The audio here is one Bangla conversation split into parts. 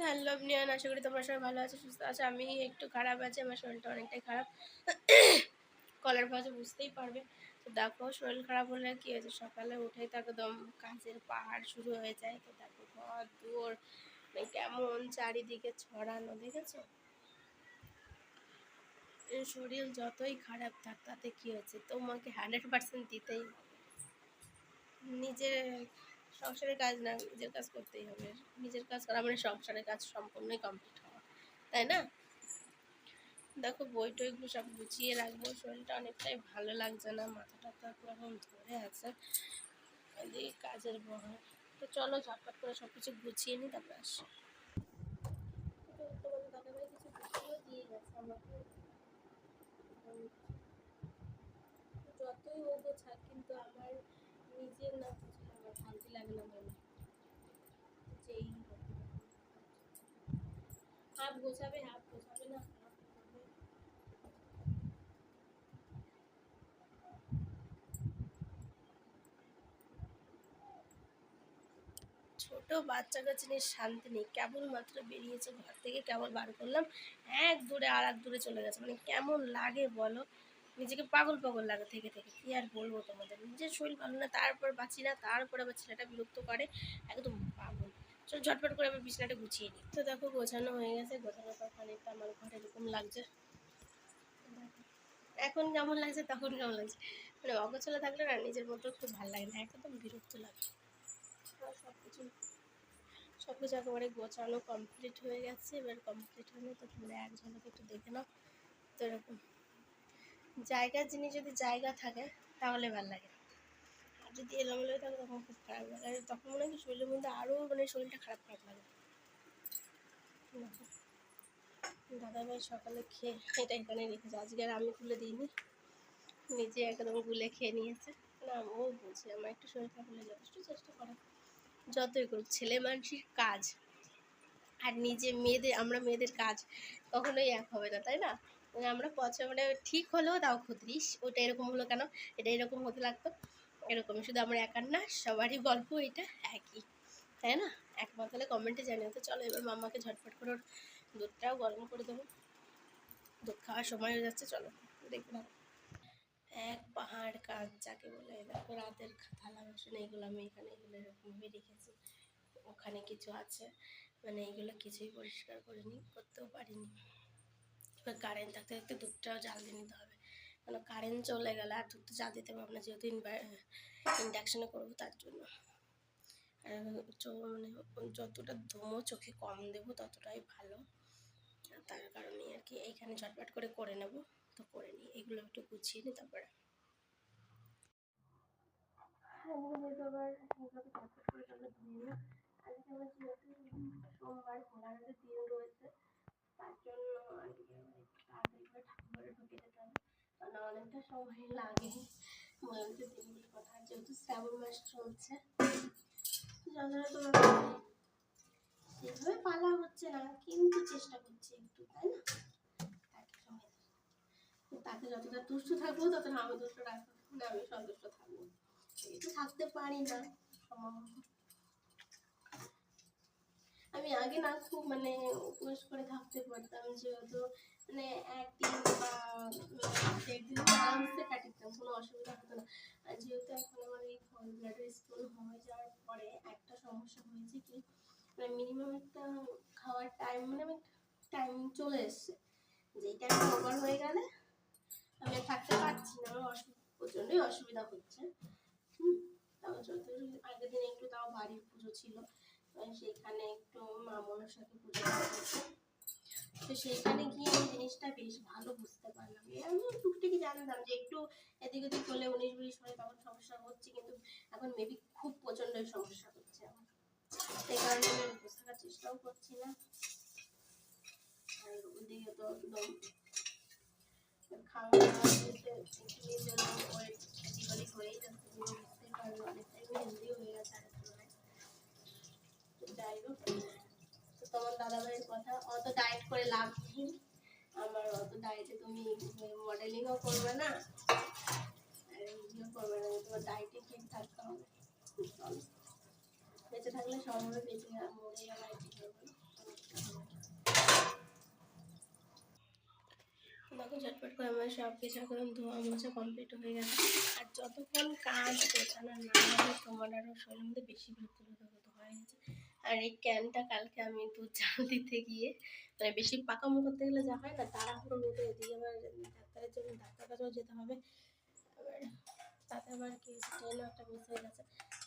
হ্যালো এভরিওয়ান, আশা করি তোমরা সবাই ভালো আছো, সুস্থ আছো। আমি একটু খারাপ আছি, আমার শরীরটা অনেকটাই খারাপ। কলার ভাঁজে বুঝতেই পারবে। তো দেখো, শরীর খারাপ হলে কী হয়েছে, সকালে উঠেই তো একদম কাজের পাহাড় শুরু হয়ে যায়। তো দেখো ঘর দুয়ার মানে কেমন চারিদিকে ছড়ানো, দেখেছো? শরীর যতই খারাপ থাক তাতে কী হয়েছে, তোমাকে 100% দিতেই হবে। নিজের সংসারের কাজ না, নিজের কাজ করতেই হবে। নিজের কাজ করা মানে সংসারের কাজ সম্পূর্ণই কমপ্লিট হওয়া, তাই না? দেখো বই টইগুলো সব গুছিয়ে রাখবো, শরীরটা অনেকটাই ভালো লাগছে না, মাথাটা তো এখন ধরে আছে, এই কাজের বহর। তো চলো ঝটপট করে সব কিছু গুছিয়ে নিই, তারপরে আসি। তোমাদের দাদাভাই কিছু গুছিয়েও দিয়ে গেছে আমাকে। যতই ও গোছাক, কিন্তু আমার নিজের না বুঝলে আমার শান্তি লাগে না মনে। যেই হাফ গোছাবে না, হাফ করবে। ছোট বাচ্চা কাছে নিয়ে শান্তি নেই। কেবলমাত্র বেরিয়েছে ঘর থেকে, কেবল বার করলাম, এক দূরে আর এক দূরে চলে গেছে। মানে কেমন লাগে বলো, নিজেকে পাগল পাগল লাগে থেকে থেকে। কি আর বলবো তোমাদের, নিজের শরীর ভালো না, তারপর বাঁচি না, তারপরে আবার ছেলেটা বিরক্ত করে, একদম পাগল। চলো ঝটপট করে আবার বিছানাটা গুছিয়ে নিই। তো দেখো গোছানো হয়ে গেছে, গোছানোর পর খানিকটা আমার ঘরে এরকম লাগছে। এখন কেমন লাগছে, তখন কেমন লাগছে, মানে অগোছালো থাকলে না নিজের মতো খুব ভালো লাগে না, একদম বিরক্ত লাগে। সব কিছু একেবারে গোছানো কমপ্লিট হয়ে গেছে। এবার কমপ্লিট হলে তো তোমরা এক ঝলকে একটু দেখে নাও। তো এরকম জায়গার জিনিস যদি জায়গা থাকে তাহলে ভালো লাগে, আর যদি এলোমেলো থাকে তখন খুব খারাপ লাগে, আর তখন মনে হয় কি শরীরের মধ্যে আরও মানে শরীরটা খারাপ খারাপ লাগে। দাদাভাই সকালে খেয়ে এটা এখানে রেখেছে, আজকে আর আমি তুলে দিইনি, নিজে একদম গুলে খেয়ে নিয়েছে। না ও বলছে আমার একটু শরীর খারাপ হলে যথেষ্ট চেষ্টা করে, যতই করুক ছেলে মানুষের কাজ আর নিজে মেয়েদের, আমরা মেয়েদের কাজ কখনোই এক হবে না, তাই না? মানে আমরা মানে ঠিক হলেও তাও ক্ষত্রিস, ওটা এরকম হলো কেন, এটা এরকম হতে লাগতো, এরকমই। শুধু আমরা একার না, সবারই গল্প এটা একই, তাই না? একমত হলে কমেন্টে জানিয়ে। তো চলো এবার মাম্মাকে ঝটফট করে ওর দুধটাও গরম করে দেবো, দুধ খাওয়ার সময় হয়ে যাচ্ছে, চলো দেখলাম। এক পাহাড় কাজ যাকে বলে। দেখো রাতের থালা বাসন এইগুলো আমি এখানে এগুলো এরকমভাবে রেখেছি, ওখানে কিছু আছে, মানে এইগুলো কিছুই পরিষ্কার করিনি, করতেও পারিনি। এবার কারেন্ট থাকতে থাকতে দুধটাও জাল দিয়ে নিতে হবে, কারণ কারেন্ট চলে গেলে আর দুধটা জাল দিতে পারবো না, যেহেতু ইন্ডাকশানে করবো তার জন্য। আর মানে যতটা ধুমো চোখে কম দেবো ততটাই ভালো, তার কারণে আর কি এইখানে ঝটপট করে নেব। তো করে নিই, এগুলো একটু গুছিয়ে নিই তারপরে। সোমবার ভোলানোর দিন রয়েছে, তার জন্য আজকে তাড়াতাড়ি করে ঠাকুরঘরে ঢুকে যেতে হবে, কারণ অনেকটা সময় লাগে মনে দিনগুলোর কথা। যেহেতু শ্রাবণ মাস চলছে, সেভাবে পালা হচ্ছে না, কিন্তু চেষ্টা করছি একটু, তাই না? তাকে যতটা তুষ্ট থাকবো ততটা আমি দুষ্ট রাখবো, না আমি সন্তুষ্ট থাকবো, একটু থাকতে পারি না সম্ভবত। আমি আগে না খুব মানে উপবাস করে থাকতে পারতাম, যেহেতু মানে একদিন বা একদিন আরামসে কাটিতাম, কোনো অসুবিধা হতো না। আর যেহেতু এখন আমার এই গল ব্লাডার স্টোন হয়ে যাওয়ার পরে একটা সমস্যা হয়েছে কি, মানে মিনিমাম একটা খাওয়ার টাইম, মানে আমি টাইম চলে এসছে, যেই টাইমটা ওভার হয়ে গেলে আমি থাকতে পারছি না, আমার প্রচণ্ডই অসুবিধা হচ্ছে। তাও যত আগের দিন একটু তাও বাড়ির পুজো ছিল, সেখানে একটু মা মনসাকে পুজো করতে, তো সেইখানে গিয়ে এই জিনিসটা বেশ ভালো বুঝতে পারলাম। আমি টুকটাকি জানতাম যে একটু এদিক ওদিক করলে 19-20 হলে তখন সমস্যা হচ্ছে, কিন্তু এখন মেবি খুব প্রচণ্ডই সমস্যা হচ্ছে আমার, সেই কারণে আমি বুঝতে থাকার চেষ্টাও করছি না। আর ওদিকে তো একদম খাওয়া দাওয়া ওয়েট হয়েই যাচ্ছে, বুঝতেই পারবে অনেকটাই হেলদি হয়ে গেছে আগের তুলনায়। যাই হোক, তো তোমার দাদাভাইয়ের কথা, অত ডায়েট করে লাভ নেই, আমার অত ডায়েটে তুমি মডেলিংও করবে না আর ইয়েও করবে না, তোমার ডায়েটে ঠিক থাকতে হবে। বেঁচে থাকলে সবভাবে বেঁচে মরে গেলে কি করবে। তো ঝটপট করে আমার সব কিছু একদম ধোয়া মোছা কমপ্লিট হয়ে গেছে। আর যতক্ষণ কাজ গোছানো না হবে তোমার আরও শরীরের মধ্যে বেশি বিরক্ত হয়ে গেছে। আর এই ক্যানটা কালকে আমি দুধ জাল দিতে গিয়ে মানে বেশি পাকামো করতে গেলে যা হয় না, তাড়াহুড়ো মেটে এদিকে আবার ডাক্তারের জন্য ডাক্তার কাছেও যেতে হবে। আবার তাতে আবার কি ট্রেনও একটা মিস হয়ে গেছে।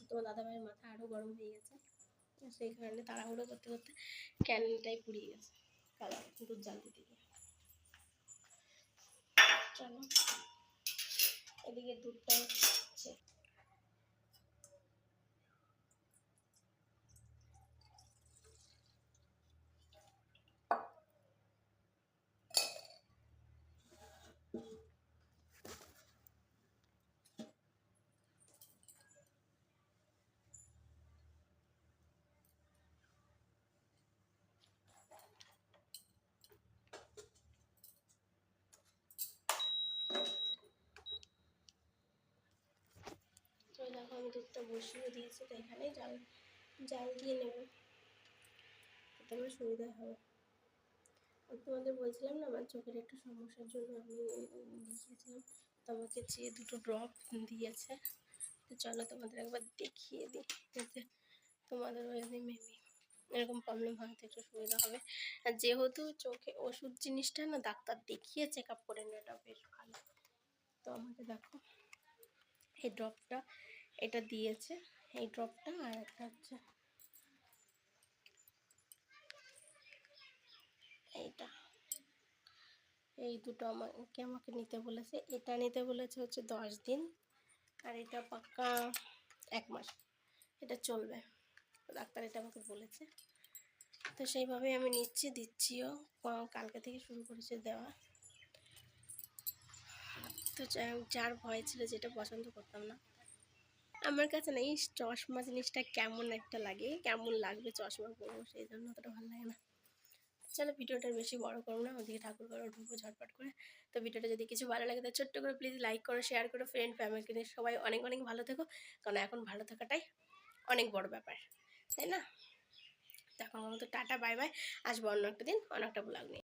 তোমার দাদাভাইয়ের মাথা আরও গরম হয়ে গেছে, সেই কারণে তাড়াহুড়ো করতে করতে ক্যানটাই পুড়িয়ে গেছে কালার দুধ জাল দিতে গিয়ে। চলো এদিকে দুধটা হচ্ছে। তো দেখো আমি দুধটা বসিয়ে দিয়েছি, তো এখানেই জাল জাল দিয়ে নেব, তাতে আমার সুবিধা হবে। আর তোমাদের বলছিলাম না আমার চোখের একটু সমস্যার জন্য আমি দেখিয়েছিলাম, তো আমাকে যে দুটো ড্রপ দিয়েছে, তো চলো তোমাদের একবার দেখিয়ে দিই, যাতে তোমাদেরও যদি মেবি এরকম প্রবলেম হয় তো একটু সুবিধা হবে। আর যেহেতু চোখে ওষুধ জিনিসটা না ডাক্তার দেখিয়ে চেক আপ করে নেওয়াটা বেশ ভালো। তো আমাকে দেখো এই ড্রপটা এটা দিয়েছে, এই ড্রপটা আর একটা হচ্ছে এইটা, এই দুটো আমাকে নিতে বলেছে। এটা নিতে বলেছে হচ্ছে 10 দিন, আর এটা পাক্কা 1 মাস এটা চলবে, ডাক্তার এটা আমাকে বলেছে। তো সেইভাবেই আমি নিচ্ছি, দিচ্ছিও, কালকে থেকে শুরু করেছে দেওয়া। তো যার ভয় ছিল, যেটা পছন্দ করতাম না আমার কাছে না, এই চশমা জিনিসটা কেমন একটা লাগে, কেমন লাগবে চশমা পরবো, সেই জন্য অতটা ভালো লাগে না। চলো ভিডিওটা বেশি বড় করবো না, ওদিকে ঠাকুর ঘরে ঢুকবো ঝটপট করে। তো ভিডিওটা যদি কিছু ভালো লাগে তো ছোট্ট করে প্লিজ লাইক করো, শেয়ার করো, ফ্রেন্ড ফ্যামিলিকে নিয়ে সবাই অনেক অনেক ভালো থেকো, কারণ এখন ভালো থাকাটাই অনেক বড় ব্যাপার, তাই না? তো এখন মতো টাটা বাই বাই, আসবো অন্য একটা দিন অন্য একটা ব্লগ নিয়ে।